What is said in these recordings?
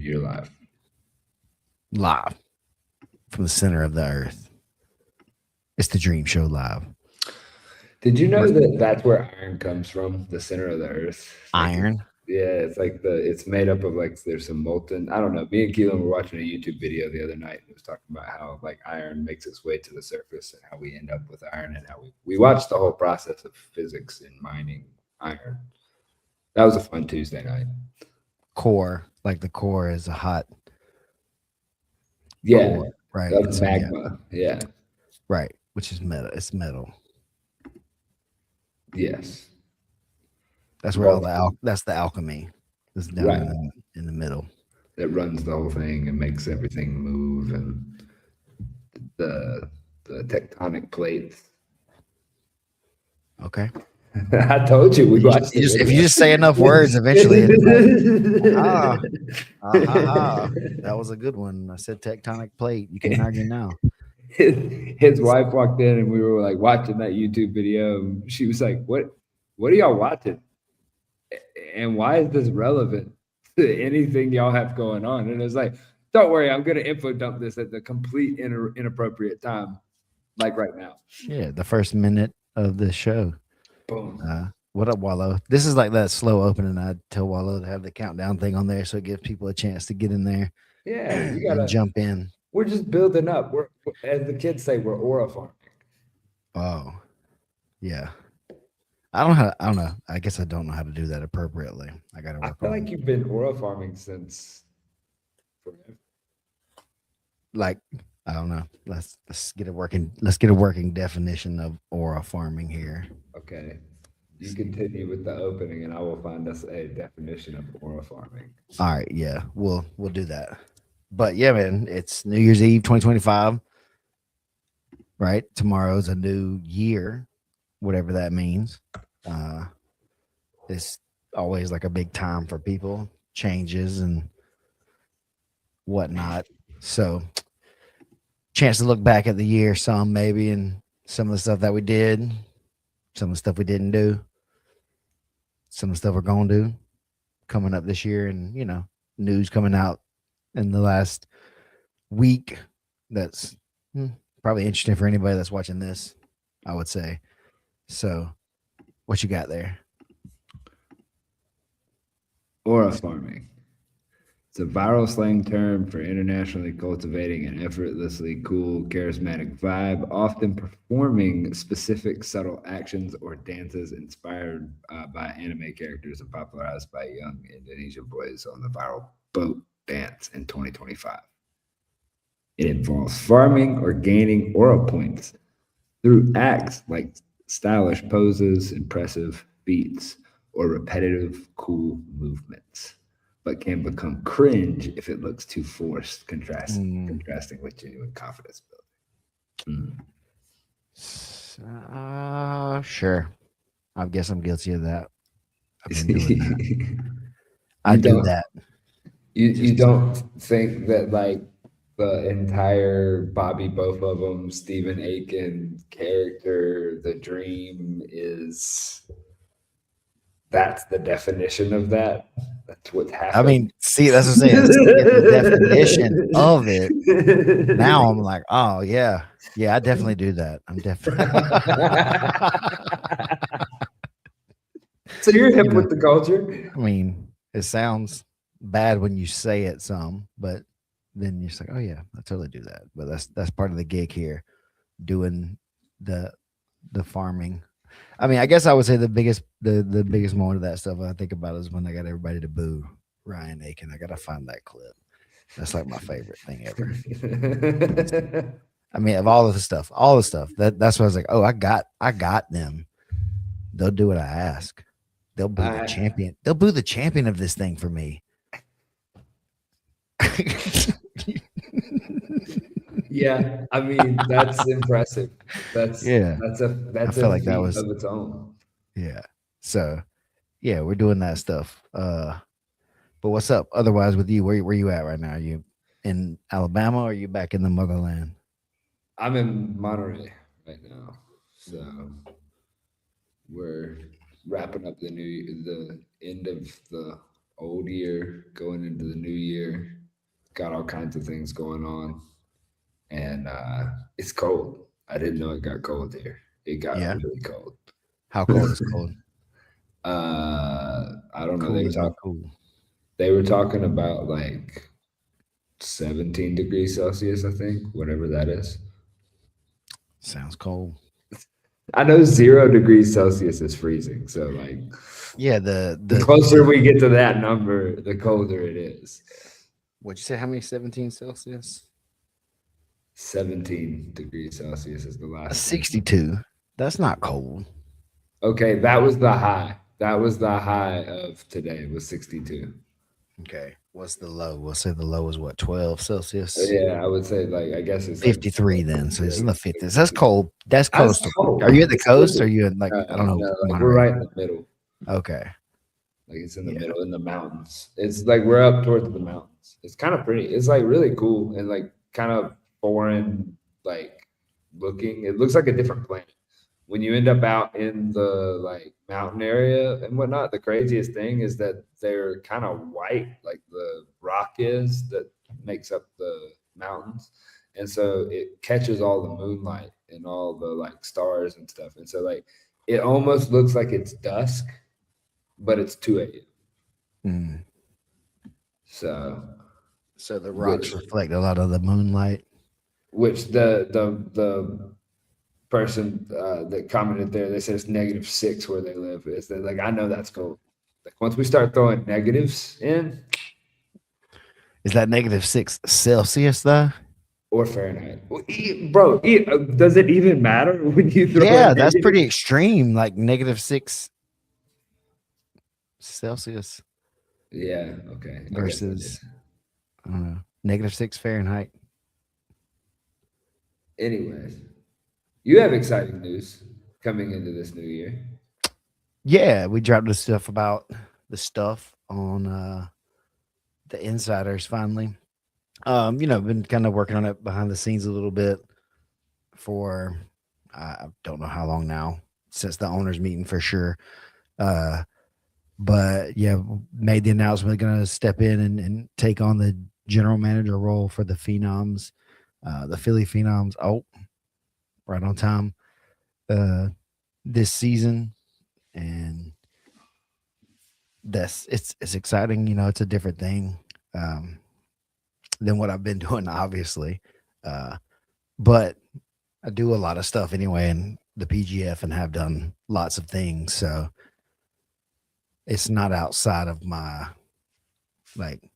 You're live. Live from the center of the earth. It's the Dream Show live. Did you know that that's where iron comes from? The center of the earth. Iron. It's like it's made up of like there's some molten. I don't know. Me and Keelan were watching a YouTube video the other night and it was talking about how like iron makes its way to the surface and how we end up with iron and how we watched the whole process of physics in mining iron. That was a fun Tuesday night. Core, like the core is a hot Yeah, core, right? of magma. Yeah. Right, which is metal. It's metal. Yes. That's where that's the alchemy. It's down Right. in the middle. It runs the whole thing and makes everything move, and the tectonic plates. Okay. I told you we watched. If you just say enough words, eventually, it's like, that was a good one. I said tectonic plate. You can't argue now. His wife walked in and we were like watching that YouTube video. And she was like, "What are y'all watching? And why is this relevant to anything y'all have going on?" And it was like, "Don't worry, I'm going to info dump this at the complete inappropriate time, like right now." Yeah, the first minute of the show. Boom. What up, Wallow? This is like that slow opening. I tell Wallow to have the countdown thing on there so it gives people a chance to get in there. Yeah, you gotta jump in. We're just building up. We're, as the kids say, we're aura farming. Oh, yeah. I don't know. I guess I don't know how to do that appropriately. I gotta work. I feel like you've been aura farming since forever. Like, I don't know. Let's get a working definition of aura farming here. Okay. You continue with the opening and I will find us a definition of aura farming. All right, yeah. We'll do that. But yeah, man, it's New Year's Eve 2025. Right? Tomorrow's a new year, whatever that means. It's always like a big time for people, changes and whatnot. So chance to look back at the year some maybe and some of the stuff that we did, some of the stuff we didn't do, some of the stuff we're going to do coming up this year, and news coming out in the last week that's probably interesting for anybody that's watching this, I would say. So what you got there? Aura farming. It's a viral slang term for internationally cultivating an effortlessly cool, charismatic vibe, often performing specific subtle actions or dances inspired by anime characters and popularized by young Indonesian boys on the viral boat dance in 2025. It involves farming or gaining aura points through acts like stylish poses, impressive feats, or repetitive, cool movements, but can become cringe if it looks too forced, contrasting with genuine confidence building. Sure. I guess I'm guilty of that. I've been doing that. I do that. You don't think that like the entire Bobby, both of them, Stephen Aiken character, the dream that's the definition of that. That's what's happening. I mean, see, that's what I'm saying. The definition of it. Now I'm like, oh yeah, I definitely do that. I'm definitely. So you're hip with the culture. I mean, it sounds bad when you say it some, but then you're just like, oh yeah, I totally do that. But that's part of the gig here, doing the farming. I mean, I guess I would say the biggest moment of that stuff I think about is when I got everybody to boo Ryan Aiken. I gotta find that clip. That's like my favorite thing ever. I mean, of all the stuff, that's what I was like, oh, I got them. They'll do what I ask. They'll boo the champion. They'll boo the champion of this thing for me. Yeah, I mean that's impressive. That's I feel like that was of its own. Yeah. So, yeah, we're doing that stuff. But what's up? Otherwise, with you, where you at right now? Are you in Alabama or are you back in the motherland? I'm in Monterey right now, so we're wrapping up the end of the old year, going into the new year. got all kinds of things going on, and it's cold. I didn't know it got cold here. It got Yeah. really cold. How cold is cold? I don't know. Cool is not cool. They were talking about like 17 degrees Celsius, I think, whatever that is. Sounds cold. I know 0 degrees Celsius is freezing, so like Yeah, the closer we get to that number, the colder it is. What'd you say? How many? 17 Celsius? 17 degrees Celsius is the last. 62. That's not cold. Okay, that was the high. That was the high of today was 62. Okay. What's the low? We'll say the low is what, 12 Celsius? Yeah, I would say like I guess it's like 53 then. So it's in the 50s. That's cold. That's That's coastal. cold. Are you at the It's coast or cold. are you in like I don't know, No, like we're Monterey? right in the middle. Okay. Like it's in the Yeah. middle in the mountains. It's like we're up towards the mountains. It's kind of pretty. It's like really cool and like kind of foreign, like looking. It looks like a different planet. When you end up out in the like mountain area and whatnot, the craziest thing is that they're kind of white, like the rock is that makes up the mountains. And so it catches all the moonlight and all the like stars and stuff. And so like it almost looks like it's dusk, but it's 2 a.m. Mm. So So the which rocks reflect a lot of the moonlight. which the person that commented there, they said it's -6 where they live. It's like I know that's cool. Like once we start throwing negatives in Is that -6 Celsius though? or Fahrenheit, bro, does it even matter when you throw a Yeah, that's negative? pretty extreme. Like -6 Celsius Yeah, okay. I guess that is. versus I don't know, -6 Fahrenheit. Anyways, you have exciting news coming into this new year. Yeah, we dropped the stuff about the stuff on the insiders finally. Been kind of working on it behind the scenes a little bit for I don't know how long now, since the owners meeting for sure. But yeah, made the announcement gonna step in and take on the general manager role for the Phenoms, the Philly Phenoms. Oh, right on time. This season, and it's exciting. It's a different thing than what I've been doing, obviously. But I do a lot of stuff anyway in the PGF and have done lots of things. So it's not outside of my like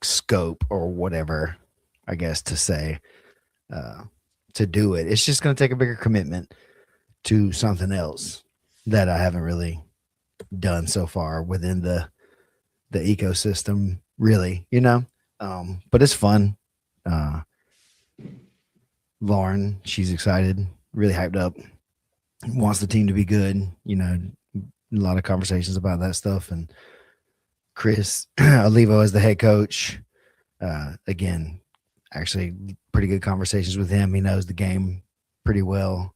scope or whatever, I guess to say, to do it. It's just going to take a bigger commitment to something else that I haven't really done so far within the ecosystem, really, but it's fun. Lauren, she's excited, really hyped up, wants the team to be good, a lot of conversations about that stuff. And Chris Olivo as the head coach, again, actually pretty good conversations with him. He knows the game pretty well.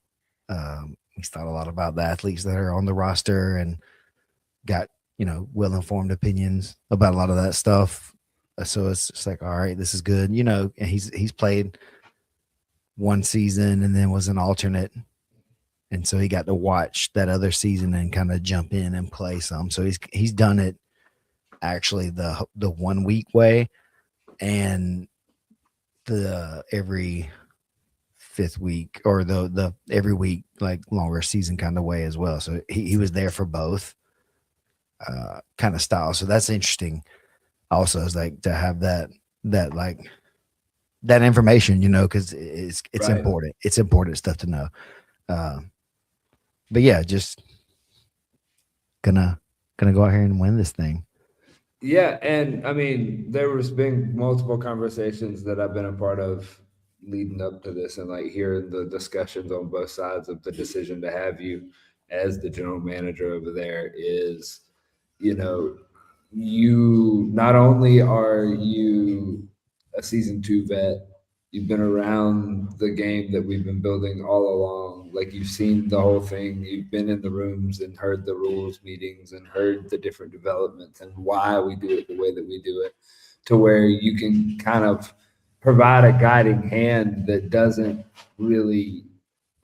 He's thought a lot about the athletes that are on the roster and got, well-informed opinions about a lot of that stuff. So it's just like, all right, this is good, and he's played one season and then was an alternate. And so he got to watch that other season and kind of jump in and play some. So he's done it actually the 1 week way and the every fifth week or the every week, like longer season kind of way as well. So he was there for both kind of style. So that's interesting. Also, is like to have that like that information, because it's Right. important. It's important stuff to know. But yeah, just gonna go out here and win this thing. Yeah, and I mean, there was been multiple conversations that I've been a part of leading up to this, and like hearing the discussions on both sides of the decision to have you as the general manager over there is, you not only are you a season 2 vet, you've been around the game that we've been building all along. Like you've seen the whole thing. You've been in the rooms and heard the rules meetings and heard the different developments and why we do it the way that we do it. to where you can kind of provide a guiding hand that doesn't really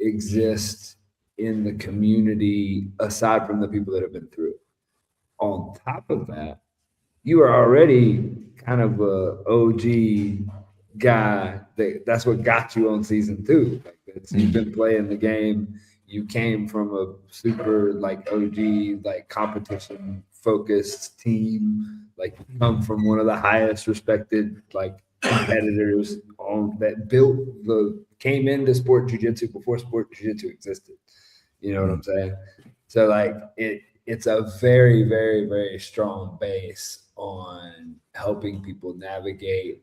exist in the community aside from the people that have been through it. On top of that, you are already kind of a OG guy. That's what got you on season two. Like you've been playing the game. You came from a super like OG like competition focused team. Like you come from one of the highest respected like competitors on that built the came into sport jiu-jitsu before sport jiu-jitsu existed. You know what I'm saying? So like it's a very, very, very strong base on helping people navigate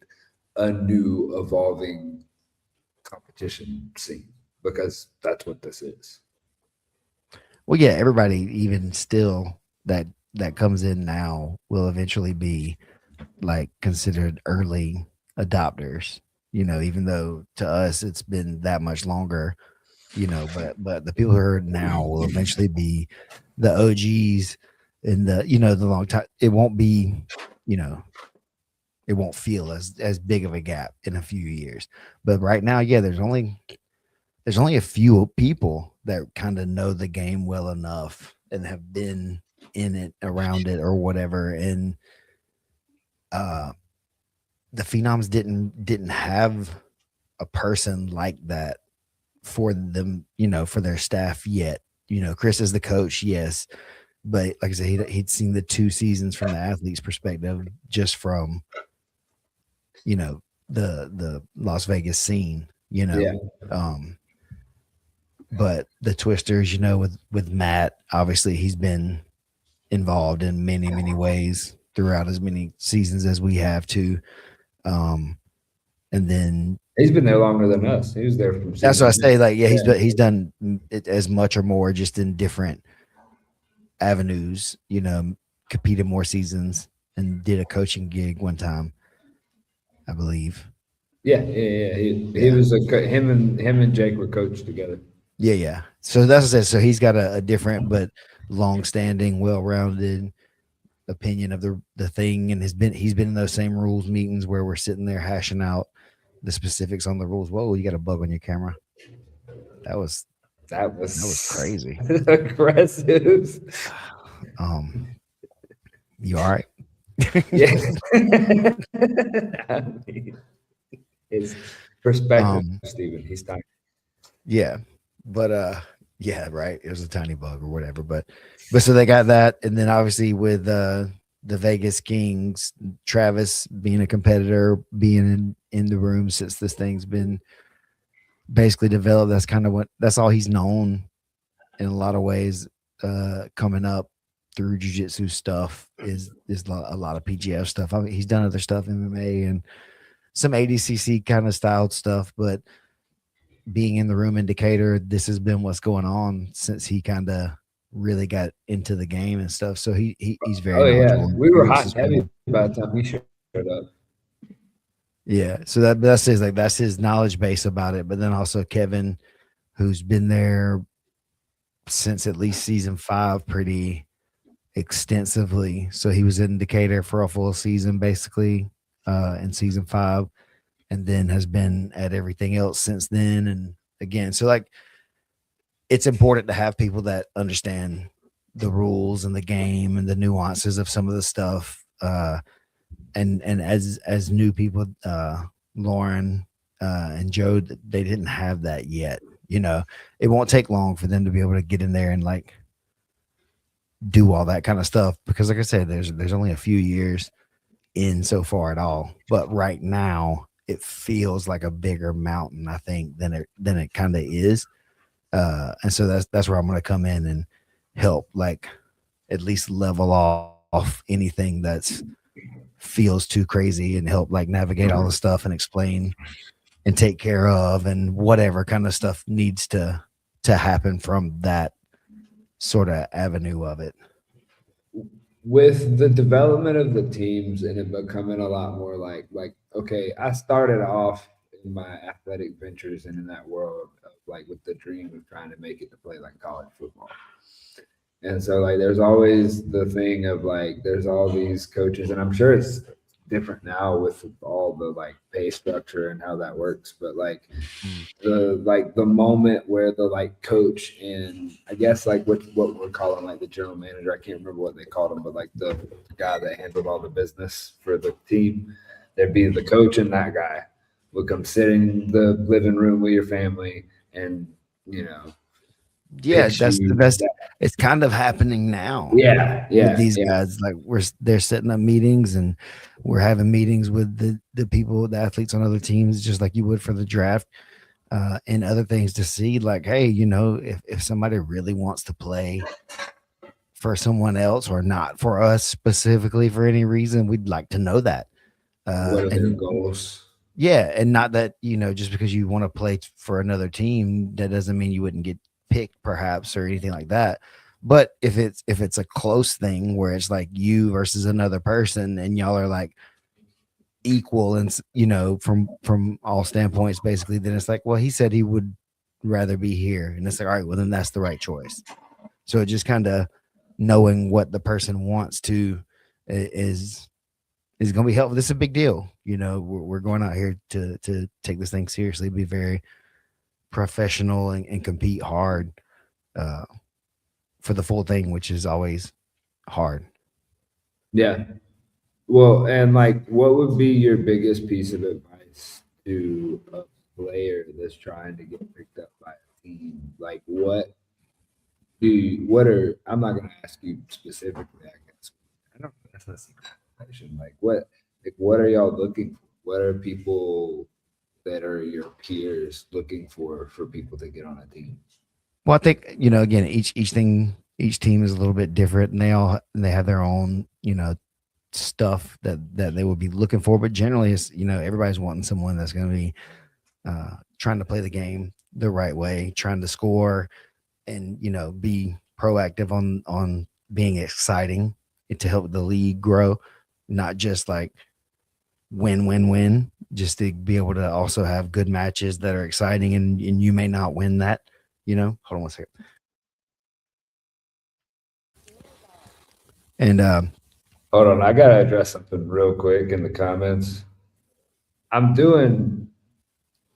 a new evolving competition scene because that's what this is. Well, yeah, everybody, even still that comes in now, will eventually be like considered early adopters. Even though to us it's been that much longer. But the people who are now will eventually be the OGs in the long time. It won't be, it won't feel as big of a gap in a few years. But right now, yeah, there's only a few people that kind of know the game well enough and have been in it, around it, or whatever. And the Phenoms didn't have a person like that for them, for their staff yet. Chris is the coach, yes, but like I said, he'd seen the 2 seasons from the athlete's perspective, just from the Las Vegas scene. Yeah. But the Twisters, with Matt, obviously he's been involved in many, many ways throughout as many seasons as we have too. And then he's been there longer than us. He was there from. That's what I say. Like, yeah, he's done it as much or more, just in different avenues. Competed more seasons and did a coaching gig one time, I believe. Yeah. He was him and Jake were coached together. Yeah. So that's what I said. So he's got a different but long-standing, well-rounded opinion of the thing, and he's been in those same rules meetings where we're sitting there hashing out the specifics on the rules. Whoa, you got a bug on your camera. That was crazy. Aggressive. You all right? Yeah. I mean, his perspective, Steven. He's tired. Yeah. But yeah, right. It was a tiny bug or whatever. But so they got that, and then obviously with the Vegas Kings, Travis being a competitor, being in the room since this thing's been basically developed. That's all he's known in a lot of ways. Coming up through jiu-jitsu stuff is a lot of PGF stuff. I mean, he's done other stuff, MMA and some ADCC kind of styled stuff, but being in the room indicator, this has been what's going on since he kind of really got into the game and stuff. So he's very knowledgeable. We were hot and heavy by the time he showed up. Yeah, so that's his knowledge base about it. But then also Kevin, who's been there since at least season 5 pretty extensively. So he was in Decatur for a full season basically in season 5, and then has been at everything else since then. And again, so like it's important to have people that understand the rules and the game and the nuances of some of the stuff. And as new people, Lauren and Joe, they didn't have that yet. It won't take long for them to be able to get in there and like do all that kind of stuff, because like I said, there's only a few years in so far at all. But right now it feels like a bigger mountain, I think, than it kind of is. And so that's where I'm going to come in and help, like, at least level off anything that's feels too crazy, and help like navigate all the stuff and explain and take care of, and whatever kind of stuff needs to happen from that sort of avenue of it. With the development of the teams and it becoming a lot more like, okay, I started off in my athletic ventures and in that world of like with the dream of trying to make it to play like college football. And so like there's always the thing of like there's all these coaches, and I'm sure it's different now with all the like pay structure and how that works. But like Mm. the moment where the like coach and I guess like what we're calling like the general manager, I can't remember what they called him, but like the guy that handled all the business for the team, there'd be the coach and that guy would come sit in the living room with your family and you know Yeah, pitch that's the you best. that, It's kind of happening now yeah, with yeah, these yeah. guys. Like they're setting up meetings and we're having meetings with the people, the athletes on other teams, just like you would for the draft, and other things to see. Like, hey, if somebody really wants to play for someone else or not for us specifically for any reason, we'd like to know that. What are their And goals? yeah, and not that, just because you want to play for another team, that doesn't mean you wouldn't get picked perhaps or anything like that. But if it's a close thing where it's like you versus another person and y'all are like equal and from all standpoints basically, then it's like, well, he said he would rather be here. And it's like, all right, well then that's the right choice. So it just kind of knowing what the person wants to is going to be helpful. This is a big deal. We're going out here to take this thing seriously, be very professional and compete hard uh, for the full thing, which is always hard. Yeah. Well, and like, what would be your biggest piece of advice to a player that's trying to get picked up by a team? Like, what are, I'm not going to ask you specifically, I guess. I don't, that's not a secret question. What are y'all looking for? What are people that are your peers looking for people to get on a team? Well, I think again, each team is a little bit different, and they have their own stuff that they would be looking for. But generally, it's everybody's wanting someone that's going to be trying to play the game the right way, trying to score, and be proactive on being exciting to help the league grow, not just like win, just to be able to also have good matches that are exciting, and you may not win that. Hold on one second. And Hold on, I gotta address something real quick in the comments. I'm doing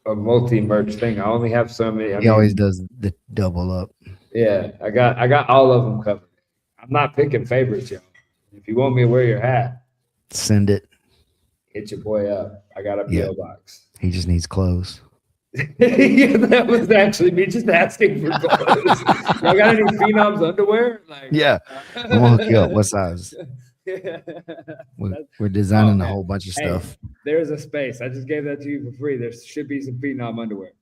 a multi merch thing. I only have so many. I he always mean, does the double up. yeah, I got all of them covered. I'm not picking favorites, y'all. If you want me to wear your hat, Send it. hit your boy up. I got a Yeah, PO box. he just needs clothes. Yeah, that was actually me just asking for clothes. Y'all got any Phenoms underwear? Like, Yeah, I'm gonna hook you up. What size? We're oh designing a man, whole bunch of hey, stuff. there's a space. I just gave that to you for free. There should be some Phenom underwear.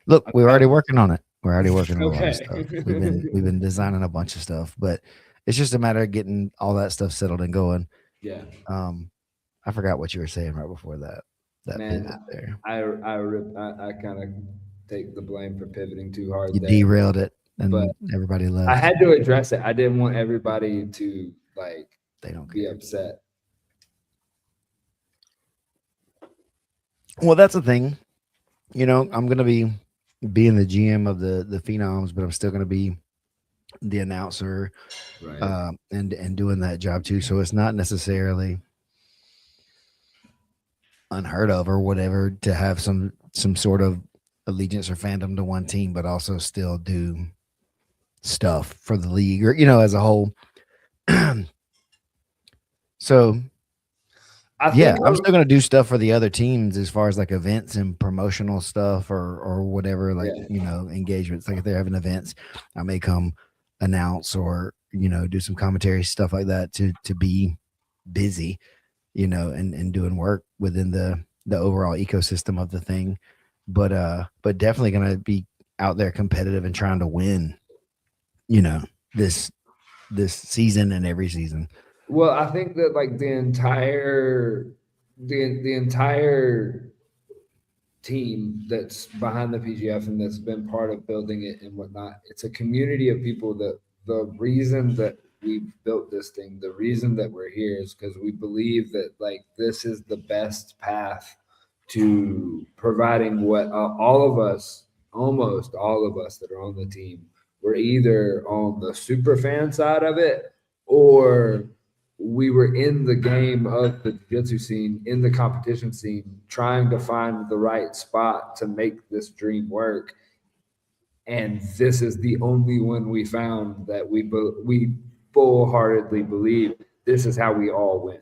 Look, we're already Okay. working on it. We're already working on a lot of Okay. stuff. We've been designing a bunch of stuff, but it's just a matter of getting all that stuff settled and going. Yeah, I forgot what you were saying right before that man. pivot there. I kind of take the blame for pivoting too hard You there, derailed it, but and everybody I left. had to address it. I didn't want everybody to like They don't be care. upset. Well, that's the thing. I'm gonna be being the GM of the Phenoms, but I'm still gonna be the announcer Right. and doing that job too. So it's not necessarily unheard of or whatever to have some sort of allegiance or fandom to one team, but also still do stuff for the league or as a whole. So I yeah, think I'm still gonna do stuff for the other teams as far as like events and promotional stuff or whatever, like yeah. engagements. Like if they're having events, I may come announce or do some commentary stuff like that to be busy, and doing work within the overall ecosystem of the thing. But definitely gonna be out there competitive and trying to win, you know, this this season and every season. Well, I think that like the entire team that's behind the PGF and that's been part of building it and whatnot. It's a community of people that the reason that we've built this thing, the reason that we're here is because we believe that like this is the best path to providing what all of us, almost all of us that are on the team, we're either on the super fan side of it or we were in the game of the jiu-jitsu scene, in the competition scene, trying to find the right spot to make this dream work. And this is the only one we found that we full-heartedly believe this is how we all win.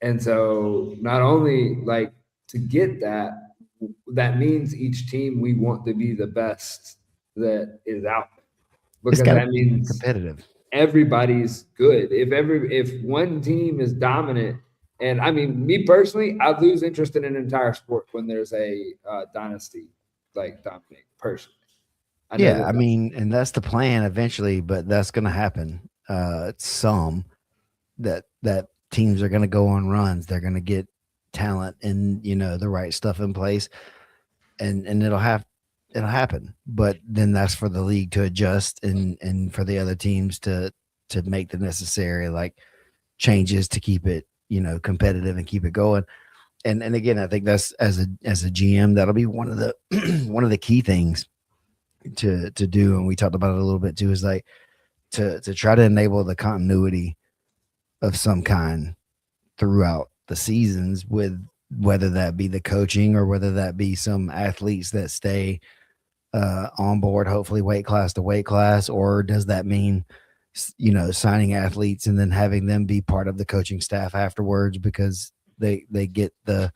And so not only like to get that, that means each team we want to be the best that is out there. It's Because got to that be means competitive. everybody's good. If one team is dominant, and I mean, me personally, I lose interest in an entire sport when there's a dynasty like dominating. Personally, I know Yeah, that. I mean, and that's the plan eventually, but that's going to happen. Some that teams are going to go on runs. They're going to get talent and the right stuff in place, and it'll happen. But then that's for the league to adjust and for the other teams to make the necessary like changes to keep it competitive and keep it going. And again, I think that's as a GM, that'll be one of the one of the key things to do. And we talked about it a little bit too, is like to try to enable the continuity of some kind throughout the seasons, with whether that be the coaching or whether that be some athletes that stay on board, hopefully weight class to weight class, or does that mean signing athletes and then having them be part of the coaching staff afterwards because they get the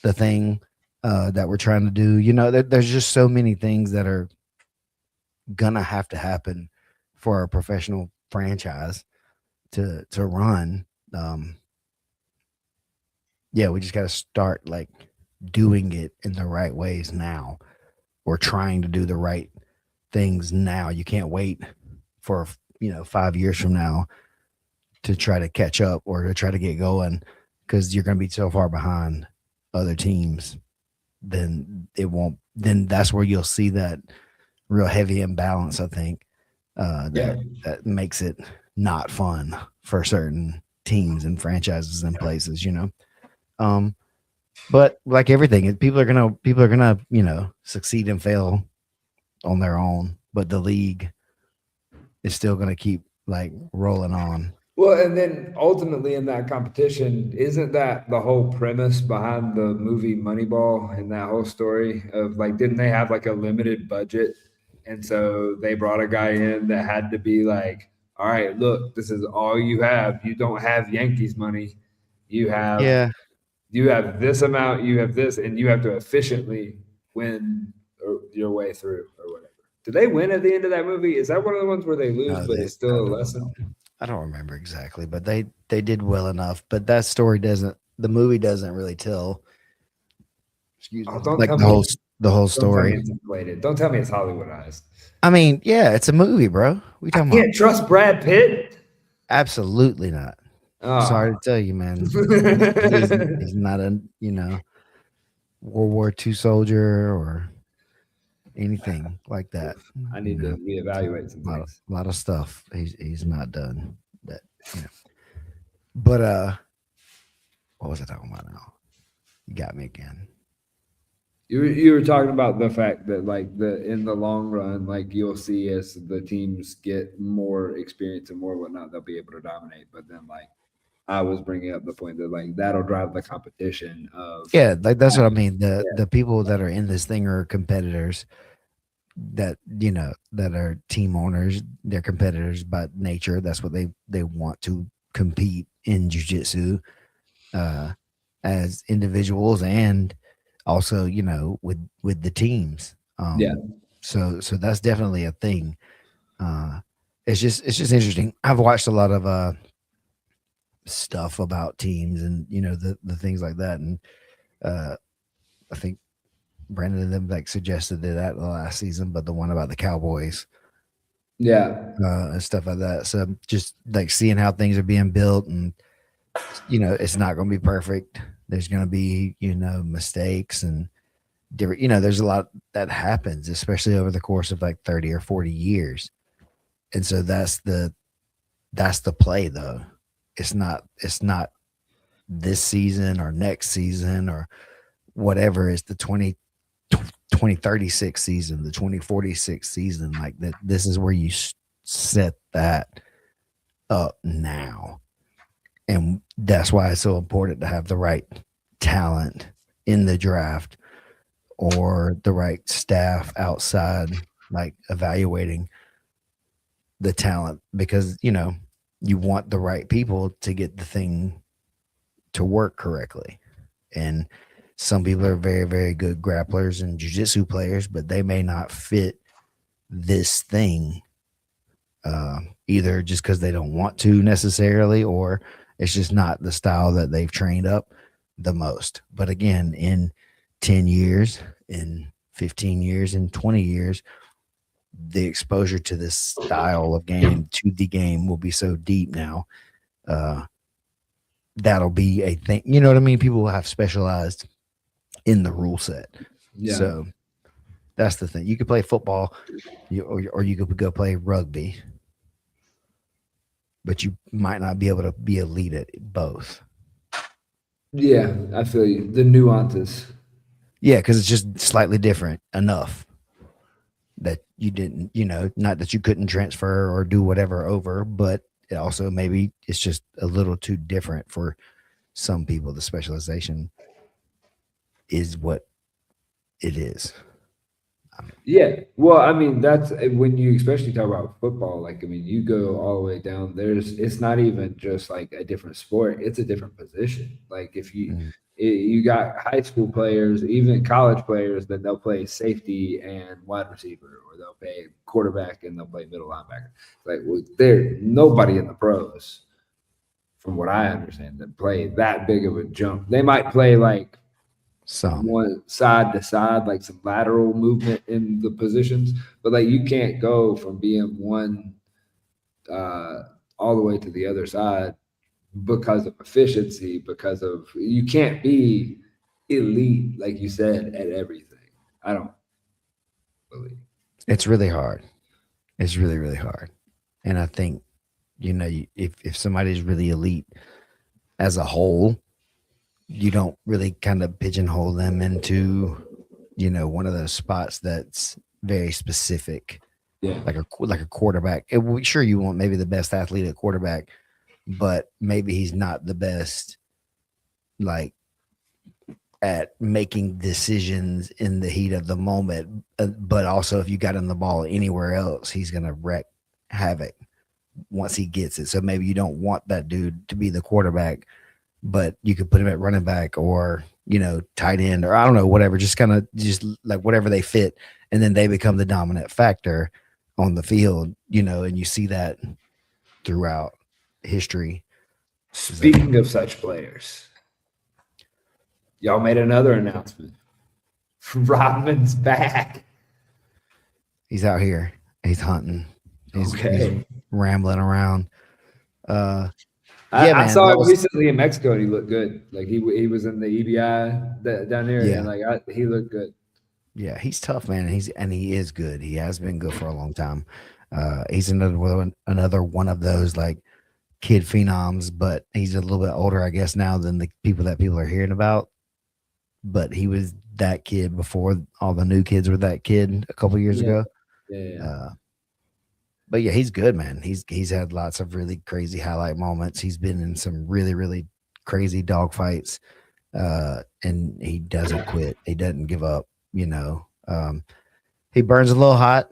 thing that we're trying to do. There's just so many things that are gonna have to happen for a professional franchise to run. Yeah, we just got to start like doing it in the right ways now. We're trying to do the right things now. You can't wait for 5 years from now to try to catch up or to try to get going, because you're going to be so far behind other teams. Then it won't. Then that's where you'll see that real heavy imbalance, I think, that makes it not fun for certain teams and franchises and places, but like everything, people are gonna succeed and fail on their own, but the league is still gonna keep like rolling on. Well, and then ultimately in that competition, isn't that the whole premise behind the movie Moneyball and that whole story of like, didn't they have like a limited budget? And so they brought a guy in that had to be like, all right, look, this is all you have. You don't have Yankees money. You have Yeah, this amount, you have this, and you have to efficiently win your way through or whatever. Did they win at the end of that movie? Is that one of the ones where they lose, no, but it's still a lesson? I don't remember exactly, but they did well enough. But that story the movie doesn't really tell. Excuse me. Oh, don't Like tell the me. whole Don't tell me story. it's inflated. Don't tell me it's Hollywoodized. I mean, yeah, it's a movie, bro. We I talking about? can't trust Brad Pitt. Absolutely not. Sorry to tell you, man. He's not a World War II soldier or anything like that. I need to reevaluate some A things. lot of stuff he's not done that. But what was I talking about now? You got me again. You were talking about the fact that like in the long run, like you'll see as the teams get more experience and more whatnot, they'll be able to dominate. But then like I was bringing up the point that like that'll drive the competition of Yeah, like that's what I mean. The people that are in this thing are competitors that that are team owners. They're competitors by nature. That's what they want to compete in jiu-jitsu as individuals, and also with the teams. So that's definitely a thing. It's just interesting. I've watched a lot of stuff about teams and the things like that, and I think Brandon and them like suggested that the last season, but the one about the Cowboys, and stuff like that. So just like seeing how things are being built, and it's not going to be perfect. There's going to be mistakes and different. There's a lot that happens, especially over the course of like 30 or 40 years, and so that's the play though. It's not this season or next season or whatever. It's the 2036 season, the 2046 season, like that. This is where you set that up now. And that's why it's so important to have the right talent in the draft or the right staff outside, like evaluating the talent, because, you want the right people to get the thing to work correctly. And some people are very, very good grapplers and jiu-jitsu players, but they may not fit this thing, either just because they don't want to necessarily, or it's just not the style that they've trained up the most. But again, in 10 years, in 15 years, in 20 years, the exposure to this style of game, to the game, will be so deep now. That'll be a thing. You know what I mean? People will have specialized in the rule set. Yeah. So that's the thing. You could play football, or you could go play rugby, but you might not be able to be elite at both. Yeah, I feel you. The nuances. Yeah, because it's just slightly different enough that you didn't, not that you couldn't transfer or do whatever over, but it also maybe it's just a little too different for some people. The specialization is what it is. Yeah. Well, I mean, that's when you especially talk about football, like, I mean, you go all the way down, it's not even just like a different sport, it's a different position. Like, if you got high school players, even college players, that they'll play safety and wide receiver, or they'll play quarterback and they'll play middle linebacker. Like, well, there nobody in the pros, from what I understand, that play that big of a jump. They might play like one side to side, like some lateral movement in the positions, but like you can't go from being one all the way to the other side because of efficiency, because of you can't be elite, like you said, at everything. I don't believe. It's really hard. It's really, really hard. And I think, if somebody's really elite as a whole, you don't really kind of pigeonhole them into, one of those spots that's very specific, Yeah. like a quarterback. Sure, you want maybe the best athlete at quarterback, but maybe he's not the best, like, at making decisions in the heat of the moment. But also, if you got him the ball anywhere else, he's gonna wreak havoc once he gets it. So maybe you don't want that dude to be the quarterback, but you could put him at running back, or tight end, or I don't know, whatever, just kind of just like whatever they fit, and then they become the dominant factor on the field, and you see that throughout history. Speaking of such players, y'all made another announcement. Rodman's back. He's out here. He's hunting. He's rambling around. I saw him recently in Mexico, and he looked good. Like he was in the EBI down there, Yeah. and like he looked good. Yeah, he's tough, man. He is good. He has been good for a long time. He's another one of those like kid phenoms, but he's a little bit older, I guess, now than the people are hearing about. But he was that kid before all the new kids were that kid a couple years ago. Yeah. But yeah, he's good, man. He's had lots of really crazy highlight moments. He's been in some really, really crazy dog fights, and he doesn't quit. He doesn't give up. He burns a little hot,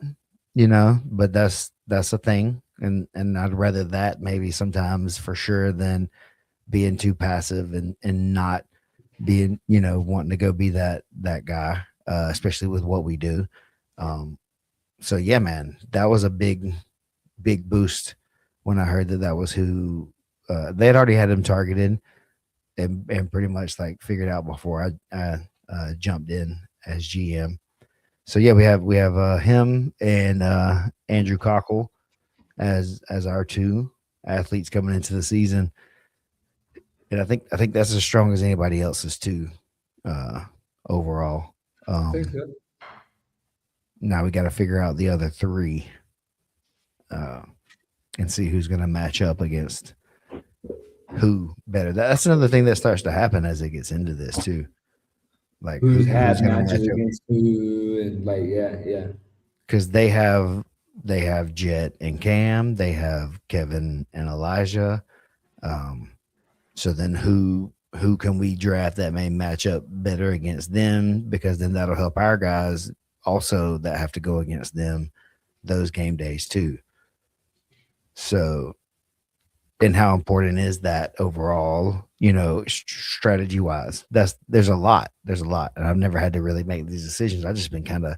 but that's a thing. And I'd rather that maybe sometimes for sure than being too passive and not being, wanting to go be that guy, especially with what we do. So yeah, man, that was a big boost when I heard that was who they had already had him targeted and pretty much like figured out before I jumped in as GM. So yeah, we have him and Andrew Cockle as our two athletes coming into the season, and I think that's as strong as anybody else's too, overall. I think so. Now we got to figure out the other three, and see who's going to match up against who better. That's another thing that starts to happen as it gets into this too. Like who's had matches against who, and like yeah. Because they have Jet and Cam, they have Kevin and Elijah. So then who can we draft that may match up better against them? Because then that'll help our guys also that have to go against them those game days too. So, and how important is that overall, strategy wise? There's a lot. And I've never had to really make these decisions. I've just been kind of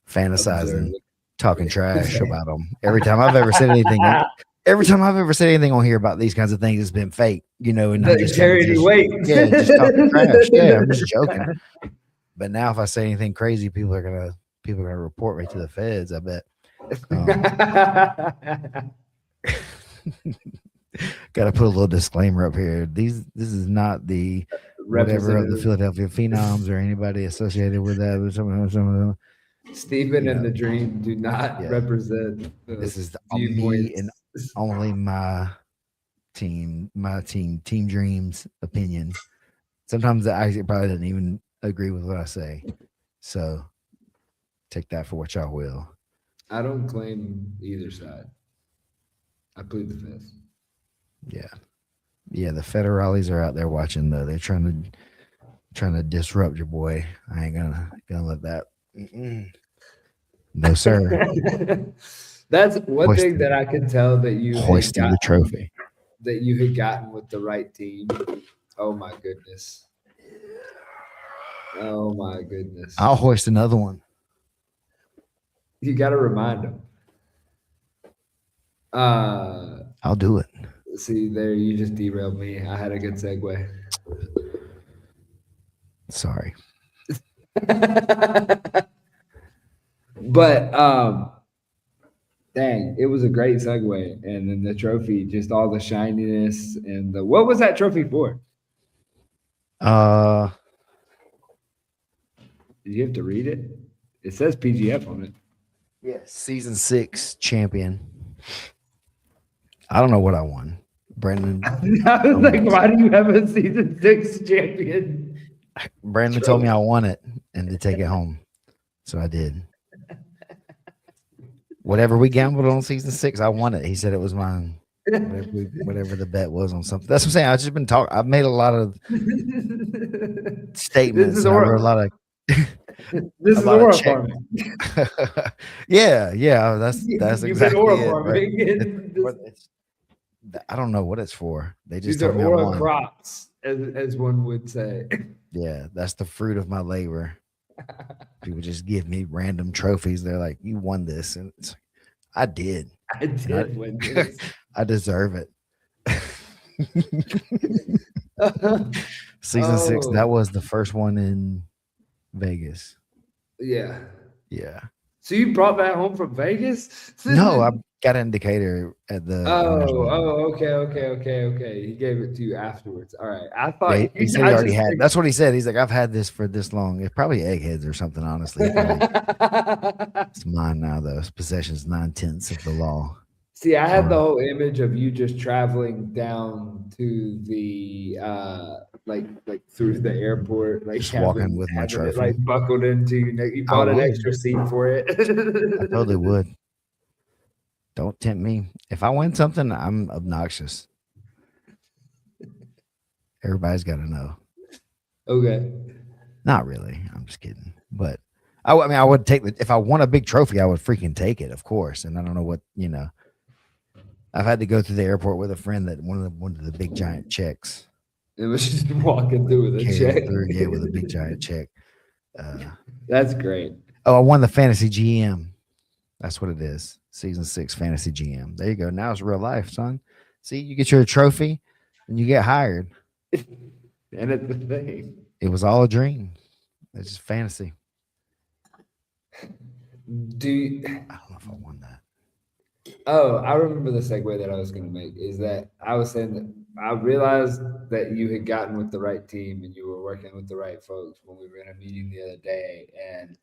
fantasizing, talking trash about them. Every time I've ever said anything on here about these kinds of things, it's been fake, and I'm just charity weight. just talking trash. Yeah, I'm just joking. But now if I say anything crazy, people are gonna report me to the feds, I bet. Got to put a little disclaimer up here. This is not the whatever of the Philadelphia Phenoms or anybody associated with that. Some of them. Stephen and the Dream do not represent. This is me and only my team Dream's opinion. Sometimes I actually probably doesn't even agree with what I say. So take that for what y'all will. I don't claim either side. I plead the fifth. Yeah. The federales are out there watching though. They're trying to disrupt your boy. I ain't gonna let that. No, sir. That's one thing that I could tell that you hoisting the trophy that you had gotten with the right team. Oh my goodness. I'll hoist another one. You got to remind them. I'll do it. See there, you just derailed me. I had a good segue. Sorry. But dang, it was a great segue. And then the trophy, just all the shininess and what was that trophy for? Did you have to read it? It says PGF on it. Yes, season 6 champion. I don't know what I won. Brandon. I was like, why do you have a season 6 champion? Brandon told me I won it and to take it home. So I did. Whatever we gambled on season 6, I won it. He said it was mine. Whatever the bet was on something. That's what I'm saying. I've just been talking. I've made a lot of statements. This is a lot of. This is oral farming. Yeah. That's exactly it. Right? I don't know what it's for. They just these are oral crops, as one would say. Yeah, that's the fruit of my labor. People just give me random trophies. They're like, "You won this," and it's like, I did. I did win this. I deserve it. Season 6. That was the first one in Vegas. Yeah. So you brought that home from Vegas? No, I got an indicator at the. Okay. He gave it to you afterwards. All right. I thought he said he already had. That's what he said. He's like, I've had this for this long. It's probably eggheads or something. Honestly, it's mine now. Though possession's 9/10 of the law. See, I had the whole image of you just traveling down to the like through the airport, like just walking with my trophy, like buckled into. You bought an extra seat for it. I totally would. Don't tempt me. If I win something, I'm obnoxious. Everybody's got to know. Okay. Not really. I'm just kidding. But I would take if I won a big trophy, I would freaking take it, of course. And I don't know what, I've had to go through the airport with a friend that wanted the big giant checks. It was just walking through with a check. With a big giant check. That's great. Oh, I won the fantasy GM. That's what it is. Season 6 fantasy GM. There you go. Now it's real life, son. See, you get your trophy and you get hired. And it's the thing. It was all a dream. It's just fantasy. I don't know if I won that. Oh, I remember the segue that I was going to make is that I was saying that I realized that you had gotten with the right team and you were working with the right folks when we were in a meeting the other day, and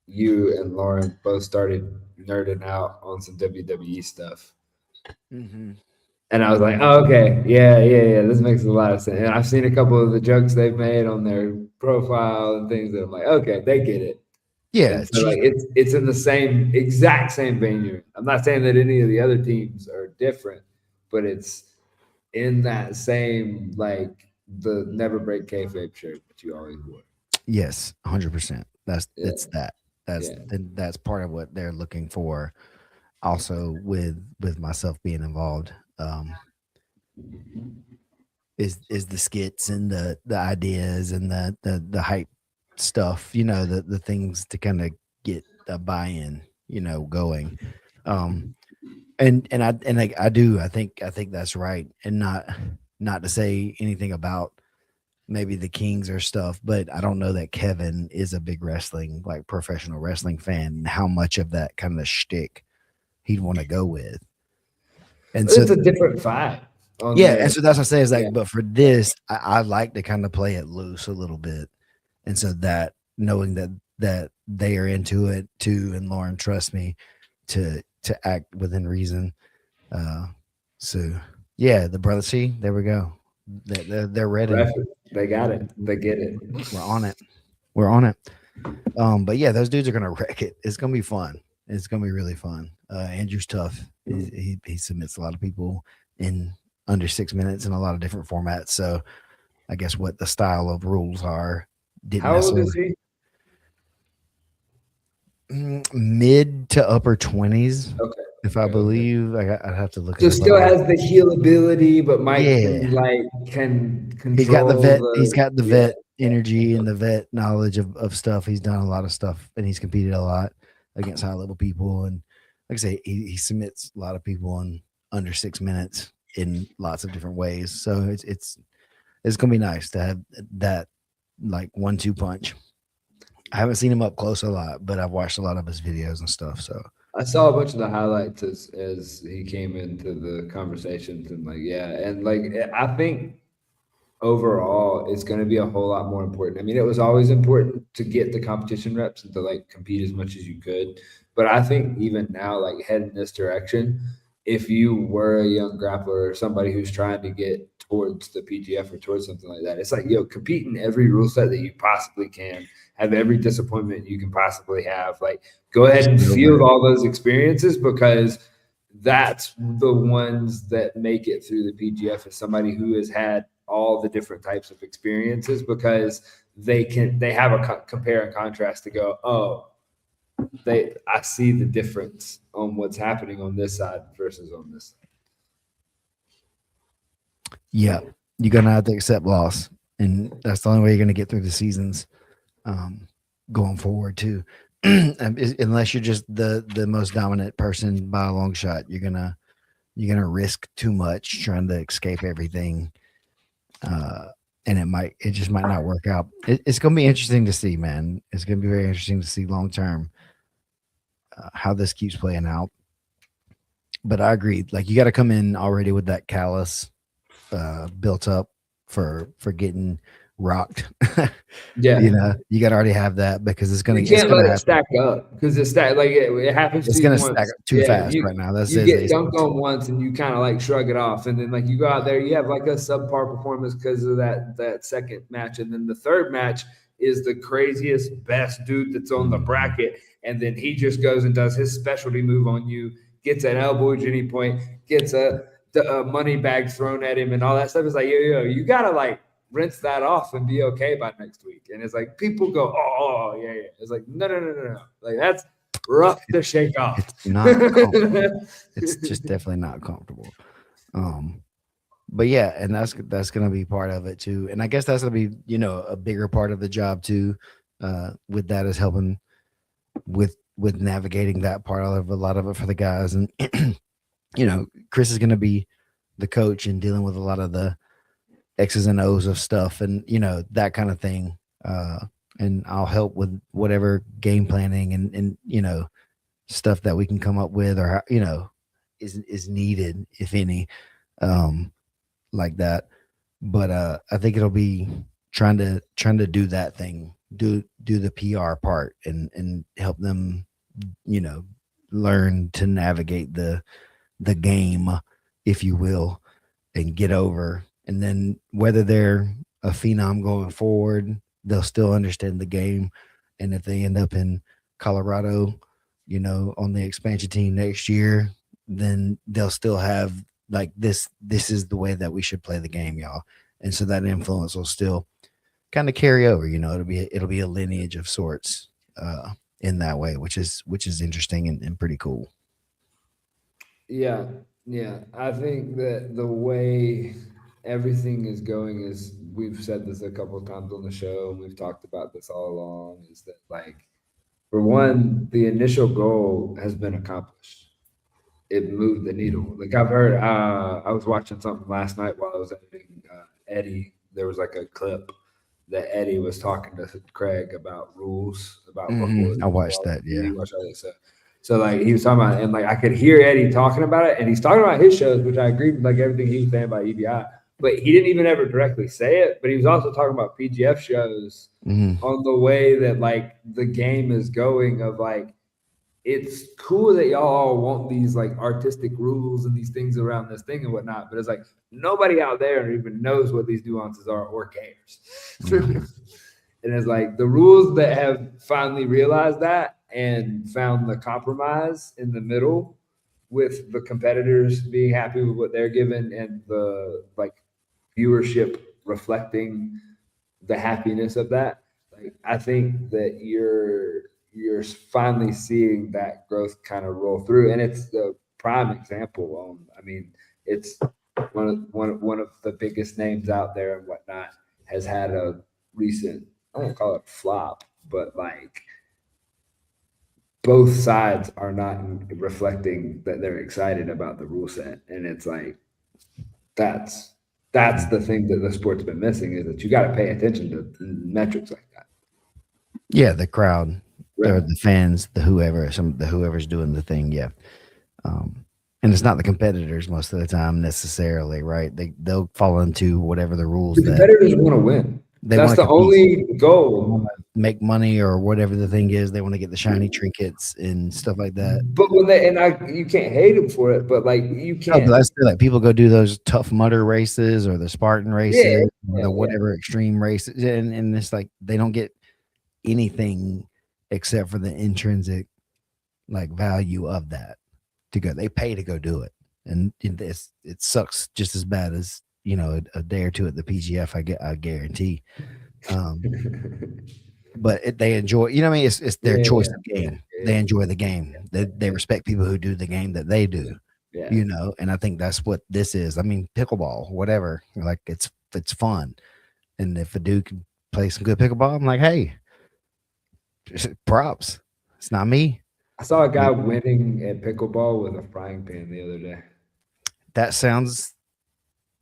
you and Lauren both started nerding out on some WWE stuff. Mm-hmm. And I was like, oh, okay, yeah, this makes a lot of sense. And I've seen a couple of the jokes they've made on their profile and things that I'm like, okay, they get it. Yeah, so like it's in the exact same vein. I'm not saying that any of the other teams are different, but it's in that same like the never break kayfabe shirt that you always wore. Yes, 100%. Yeah, That's yeah. that's part of what they're looking for. Also, with myself being involved, is the skits and the ideas and the hype stuff. You know, the things to kind of get the buy-in. You know, going. Um, I think that's right, and not to say anything about maybe the Kings or stuff, but I don't know that Kevin is a big wrestling, like professional wrestling fan, and how much of that kind of shtick he'd want to go with. And so, It's a different vibe on yeah, and there. so that's what I say is Yeah. like, but for this, I like to kind of play it loose a little bit, and so that knowing that they are into it too, and Lauren trusts me to act within reason. Uh, so yeah, the brother, see, there we go. They're ready. Ref, they got it. They get it. We're on it. We're on it. But yeah, those dudes are gonna wreck it. It's gonna be fun. It's gonna be really fun. Andrew's tough. He submits a lot of people in under 6 minutes in a lot of different formats. So I guess what the style of rules are didn't How old necessarily is he? mid to upper 20s, Okay. if I Okay. Okay. believe. I'd have to look it So up. still has the heal ability, but Mike can Yeah, like can he's got the control vet. He's the got the yeah. vet energy and the vet knowledge of stuff. He's done a lot of stuff, and he's competed a lot against high level people. And like I say, he submits a lot of people in under 6 minutes in lots of different ways. So it's gonna be nice to have that like 1-2 punch. I haven't seen him up close a lot, but I've watched a lot of his videos and stuff. So I saw a bunch of the highlights as he came into the conversations and like yeah, and like I think overall it's going to be a whole lot more important. I mean, it was always important to get the competition reps and to like compete as much as you could, but I think even now, like heading this direction, if you were a young grappler or somebody who's trying to get towards the PGF or towards something like that, it's like yo, compete in every rule set that you possibly can, have every disappointment you can possibly have, like go ahead just and get over field it. all those experiences because that's the ones that make it through the PGF is somebody who has had all the different types of experiences because they have a compare and contrast to go, oh, I see the difference on what's happening on this side versus on this side. Yeah, you're gonna have to accept loss, and that's the only way you're gonna get through the seasons going forward too. Unless you're just the most dominant person by a long shot, you're gonna risk too much trying to escape everything, and it just might not work out. It's gonna be interesting to see, man. It's gonna be very interesting to see long term how this keeps playing out. But I agree, like you got to come in already with that callus built up for getting rocked. Yeah, You got to already have that because you it's can't gonna let it happen. stack up because it happens It's to you gonna stack once. up too Yeah, fast right now. That's you is get a dunked on once and you kind of like shrug it off, and then like you go out there, you have like a subpar performance because of that second match, and then the third match is the craziest best dude that's on the bracket, and then he just goes and does his specialty move on you, gets an elbow at any point, gets a money bag thrown at him, and all that stuff. Is like yo, you gotta like rinse that off and be okay by next week. And it's like people go, oh yeah, yeah. It's like no. Like that's rough to shake off. it's not comfortable. It's just definitely not comfortable. Um, but yeah, and that's gonna be part of it too. And I guess that's gonna be a bigger part of the job too. With that is helping with navigating that part of a lot of it for the guys. And Chris is gonna be the coach and dealing with a lot of the X's and O's of stuff and that kind of thing. And I'll help with whatever game planning and stuff that we can come up with or is needed, if any, um, like that. But I think it'll be trying to do that thing, do the PR part and help them, learn to navigate the game, if you will, and get over. And then whether they're a phenom going forward, they'll still understand the game. And if they end up in Colorado, on the expansion team next year, then they'll still have like this is the way that we should play the game, y'all. And so that influence will still kind of carry over. It'll be a lineage of sorts in that way, which is interesting and pretty cool. Yeah, yeah. I think that the way everything is going is, we've said this a couple of times on the show, and we've talked about this all along, is that, like, for one, the initial goal has been accomplished. It moved the needle. Like, I've heard, I was watching something last night while I was editing Eddie. There was like a clip that Eddie was talking to Craig about rules, about before. I watched that. Yeah. You watched that, so like he was talking about it, and like I could hear Eddie talking about it, and he's talking about his shows, which I agree with, like everything he was saying about EBI, but he didn't even ever directly say it. But he was also talking about PGF shows on the way that like the game is going, of like, it's cool that y'all all want these like artistic rules and these things around this thing and whatnot, but it's like nobody out there even knows what these nuances are or cares. And it's like the rules that have finally realized that and found the compromise in the middle, with the competitors being happy with what they're given and the like viewership reflecting the happiness of that. Like, I think that you're finally seeing that growth kind of roll through, and it's the prime example. I mean, it's one of the biggest names out there and whatnot has had a recent, I don't call it flop, but like both sides are not reflecting that they're excited about the rule set, and it's like that's the thing that the sport's been missing, is that you got to pay attention to metrics like that. Yeah, the crowd, or the fans, the whoever's doing the thing. Yeah. And it's not the competitors most of the time necessarily, right? They'll fall into whatever the rules. The competitors want to win. That's the only goal. Make money or whatever the thing is. They want to get the shiny trinkets and stuff like that. But when you can't hate them for it, but like you can't. No, but like people go do those Tough Mudder races or the Spartan races or the whatever extreme races, and it's like they don't get anything except for the intrinsic like value of that to go. They pay to go do it, and it sucks just as bad as a day or two at the PGF. I guarantee. But they enjoy. You know what I mean? It's their choice of game. They enjoy the game. They respect people who do the game that they do. Yeah. And I think that's what this is. I mean, pickleball, whatever. Like it's fun, and if a dude can play some good pickleball, I'm like, hey, props. It's not me. I saw a guy winning at pickleball with a frying pan the other day. That sounds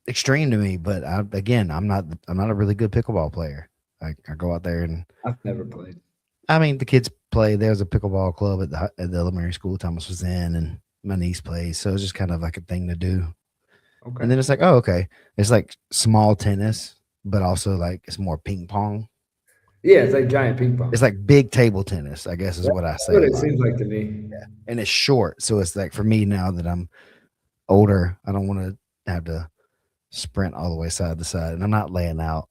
extreme to me, but I'm not a really good pickleball player. I go out there and I've never played. I mean, the kids play. There's a pickleball club at the elementary school Thomas was in, and my niece plays. So it's just kind of like a thing to do. Okay. And then it's like, oh, okay. It's like small tennis, but also like it's more ping pong. Yeah, it's like giant ping pong. It's like big table tennis, I guess is what I say. That's what it seems like to me. Yeah. And it's short. So it's like for me now that I'm older, I don't want to have to sprint all the way side to side. And I'm not laying out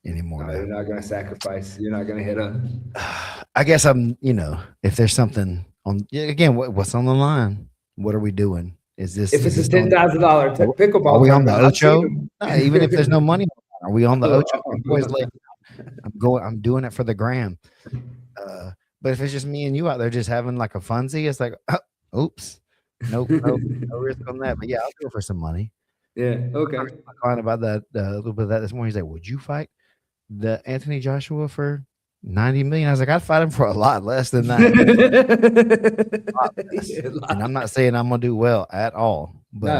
anymore. No, you're not going to sacrifice. You're not going to hit a. I guess I'm, if there's something on, again, what's on the line? What are we doing? Is this. If it's a $10,000 pickleball. Are we on the Ocho? No, even if there's no money, are we on the Ocho? I'm doing it for the gram. But if it's just me and you out there just having like a funzie, it's like, oops, no risk on that. But yeah, I'll do it for some money. Yeah. Okay. I was talking about that a little bit of that this morning. He's like, would you fight the Anthony Joshua for 90 million? I was like, I'd fight him for a lot less than that. And I'm not saying I'm gonna do well at all, but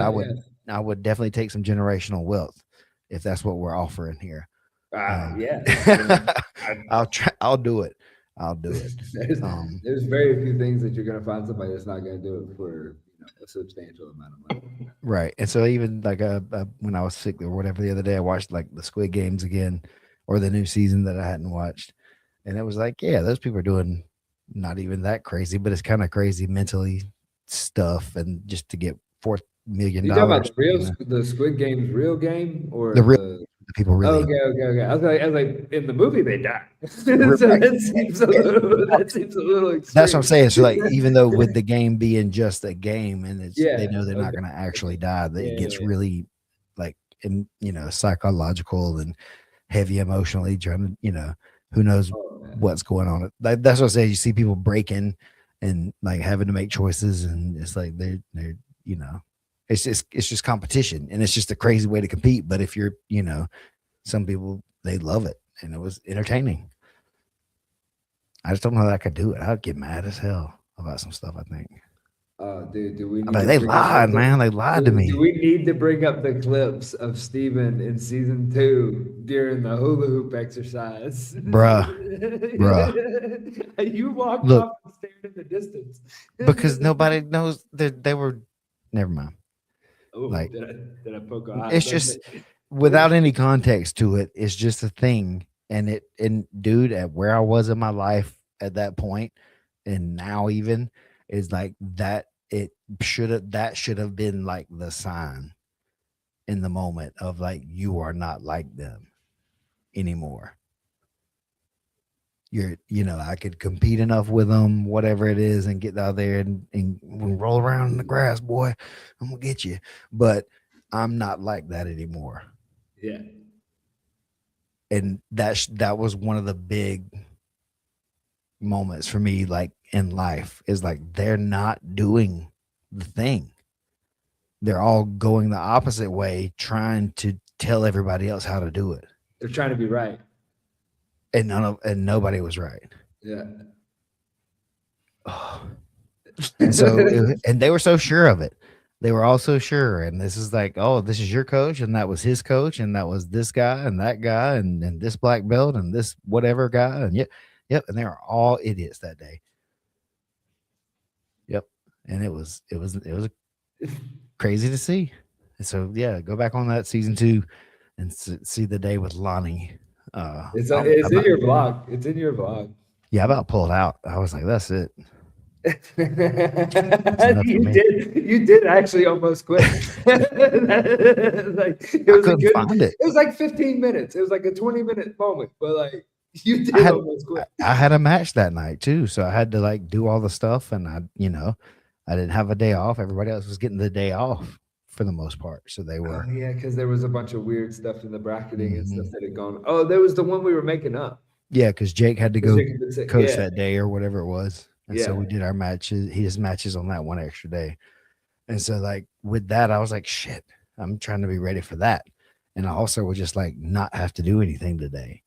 I would definitely take some generational wealth if that's what we're offering here. Yeah. I'll do it. There's very few things that you're going to find somebody that's not going to do it for a substantial amount of money. Right. And so even like when I was sick or whatever the other day, I watched like the Squid Games again, or the new season that I hadn't watched. And it was like, yeah, those people are doing not even that crazy, but it's kind of crazy mentally stuff. And just to get $4 million. You talking about the Squid Game's real game or The people really Okay. I was like, in the movie they die. So right. that seems a little That's what I'm extreme. saying. So like, even though with the game being just a game, and they Yeah. know they're not Okay. going to actually die, that it gets Yeah. really like, psychological and heavy emotionally. Trying to, who knows Oh man. what's going on. Like, that's what I say. You see people breaking and like having to make choices, and it's like they're it's just competition, and it's just a crazy way to compete. But if you're, some people, they love it, and it was entertaining. I just don't know that I could do it. I'd get mad as hell about some stuff, I think. Dude, do we I'm need like, to they bring up lied, man. They lied to do me. we need to bring up the clips of Steven in season 2 during the hula hoop exercise? Bruh. You walked Look, off and stared in the distance. because nobody knows that they were, never mind. Oh, Like, did I poke a hot it's button? just without any context to it, it's just a thing. And dude, at where I was in my life at that point, and now even, is like that should have been like the sign in the moment of like, you are not like them anymore. I could compete enough with them, whatever it is, and get out there and we'll roll around in the grass, boy. I'm gonna get you. But I'm not like that anymore. Yeah. And that was one of the big moments for me, like in life, is like, they're not doing the thing. They're all going the opposite way, trying to tell everybody else how to do it. They're trying to be right. And nobody was right. Yeah. Oh. And so, and they were so sure of it. They were all so sure. And this is like, oh, this is your coach, and that was his coach, and that was this guy and that guy, and this black belt and this whatever guy, and yep. And they were all idiots that day. Yep. And it was crazy to see. And so yeah, go back on that season 2 and see the day with Lonnie. It's in your vlog. It's in your vlog. Yeah, I about pulled out. I was like, that's it. You did actually almost quit. Like, Find it. It was like 15 minutes. It was like a 20-minute moment, but like, you did almost quit. I had a match that night too, so I had to like do all the stuff, and I didn't have a day off. Everybody else was getting the day off for the most part, so they were. Oh, yeah, because there was a bunch of weird stuff in the bracketing and stuff that had gone. Oh, there was the one we were making up. Yeah, because Jake had to go coach that day or whatever it was. And so we did our matches, his matches on that one extra day. And so like with that, I was like, shit, I'm trying to be ready for that. And I also would just like not have to do anything today.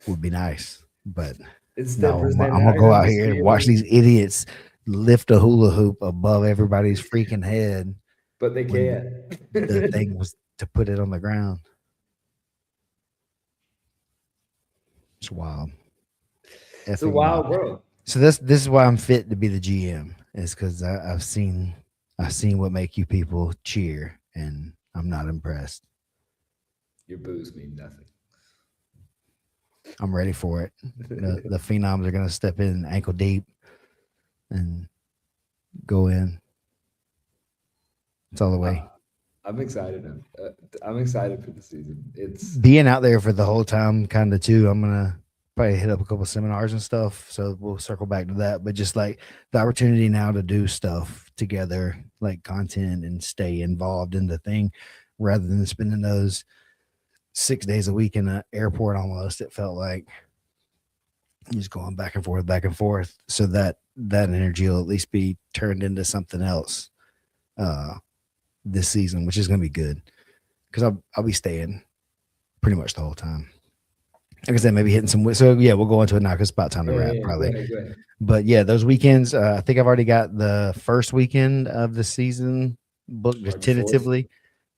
Would be nice. But no, I'm gonna go out here and watch these idiots lift a hula hoop above everybody's freaking head. But they can't. The thing was to put it on the ground. It's wild. It's a wild world. So this is why I'm fit to be the GM, is because I've seen what make you people cheer, and I'm not impressed. Your boos mean nothing. I'm ready for it. The phenoms are gonna step in ankle deep and go in. It's all the way. I'm excited. I'm excited for the season. It's being out there for the whole time, kind of too. I'm gonna probably hit up a couple of seminars and stuff, so we'll circle back to that. But just like the opportunity now to do stuff together, like content, and stay involved in the thing, rather than spending those 6 days a week in an airport. Almost, it felt like just going back and forth. So that energy will at least be turned into something else this season, which is going to be good, because I'll be staying pretty much the whole time. Like I said, maybe hitting some. So yeah, we'll go into it now because it's about time to wrap, probably. Go ahead. But yeah, those weekends. I think I've already got the first weekend of the season booked tentatively.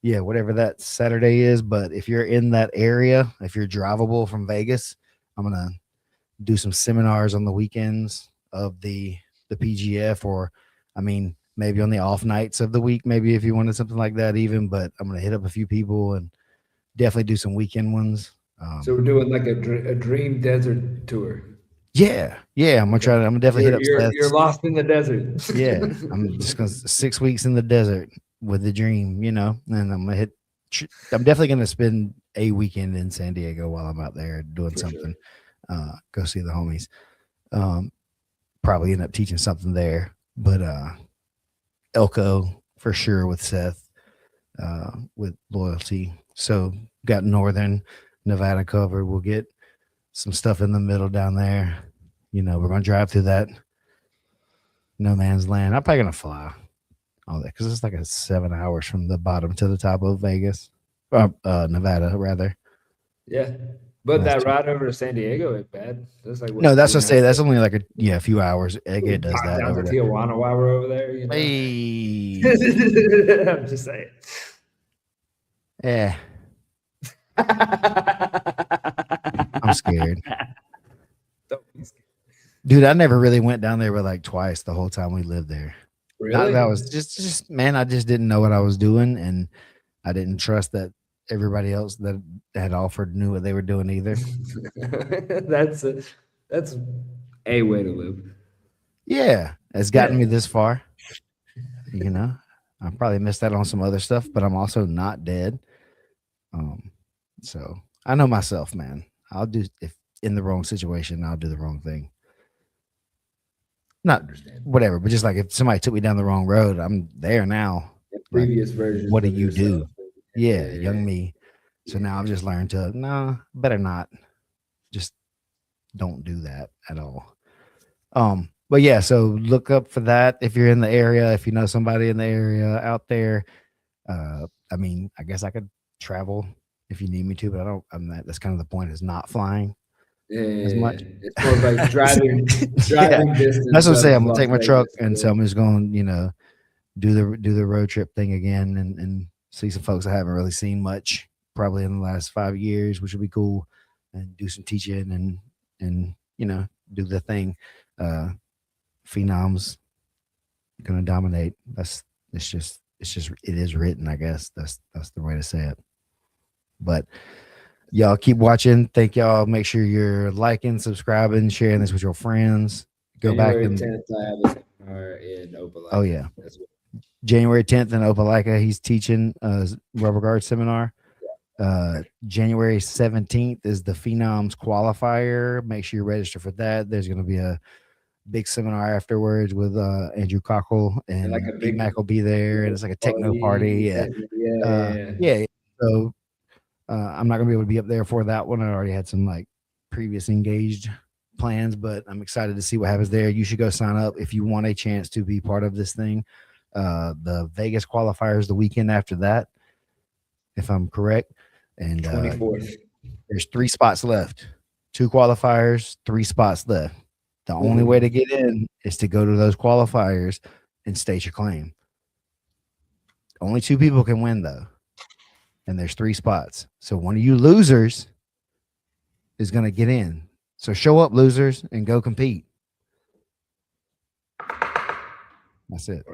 Yeah, whatever that Saturday is. But if you're in that area, if you're drivable from Vegas, I'm gonna do some seminars on the weekends of the PGF, or I mean, maybe on the off nights of the week, maybe if you wanted something like that even. But I'm gonna hit up a few people and definitely do some weekend ones. So we're doing like a dream desert tour. Yeah. I'm gonna definitely hit up. You're lost in the desert. Yeah, I'm just gonna 6 weeks in the desert with the dream, and I'm definitely gonna spend a weekend in San Diego while I'm out there doing For something. Go see the homies. Probably end up teaching something there, but Elko for sure with Seth, with loyalty. So got Northern Nevada covered. We'll get some stuff in the middle down there. You know, we're gonna drive through that no man's land. I'm probably gonna fly all that because it's like 7 hours from the bottom to the top of Vegas, Nevada rather. Yeah. But That's that ride over to San Diego ain't bad. That's like what, no, that's what I 2.5 say. That's hours? only like a few hours. We It does pop that down to over there. Tijuana while we're over there, you know. Hey, I'm just saying. yeah, I'm scared, Don't be scared. dude. I never really went down there but like twice the whole time we lived there. Really? That was just man, I just didn't know what I was doing, and I didn't trust that everybody else that had offered knew what they were doing either. that's a way to live. Yeah, it's gotten me Yeah. this far. You know, I probably missed out on some other stuff, but I'm also not dead. So I know myself, man. I'll do if in the wrong situation, I'll do the wrong thing. Not whatever, but just like if somebody took me down the wrong road, I'm there now. Like, Previous versions what do of you do? yourself. Yeah, young me. So now I've just learned to no, better not. Just don't do that at all. But yeah, so look up for that if you're in the area, if you know somebody in the area out there. I mean, I guess I could travel if you need me to, but I don't. I'm not. That's kind of the point. Is not flying as Yeah. much. It's more of like driving Yeah, distance. that's what I'm saying. of I'm gonna Las take my truck, Vegas. and so I'm just going, do the road trip thing again, and see some folks I haven't really seen much probably in the last 5 years, which would be cool, and do some teaching and do the thing. Phenoms gonna dominate. It is written, I guess. That's the way to say it. But y'all keep watching. Thank y'all. Make sure you're liking, subscribing, sharing this with your friends. Go back January and 10th, I have a seminar in Opelika. oh yeah, as well. January 10th in Opelika, he's teaching rubber guard seminar. January 17th is the Phenoms qualifier. Make sure you register for that. There's going to be a big seminar afterwards with Andrew Cockle, and like a Pete big Mac will be there, and it's like a techno party. Yeah. Yeah. So I'm not gonna be able to be up there for that one. I already had some like previous engaged plans, but I'm excited to see what happens there. You should go sign up if you want a chance to be part of this thing. The Vegas qualifiers the weekend after that, if I'm correct. And 24th. there's 3 spots left. 2 qualifiers, 3 spots left. The only way to get in is to go to those qualifiers and state your claim. Only 2 people can win though. And there's 3 spots. So one of you losers is going to get in. So show up, losers, and go compete. That's it.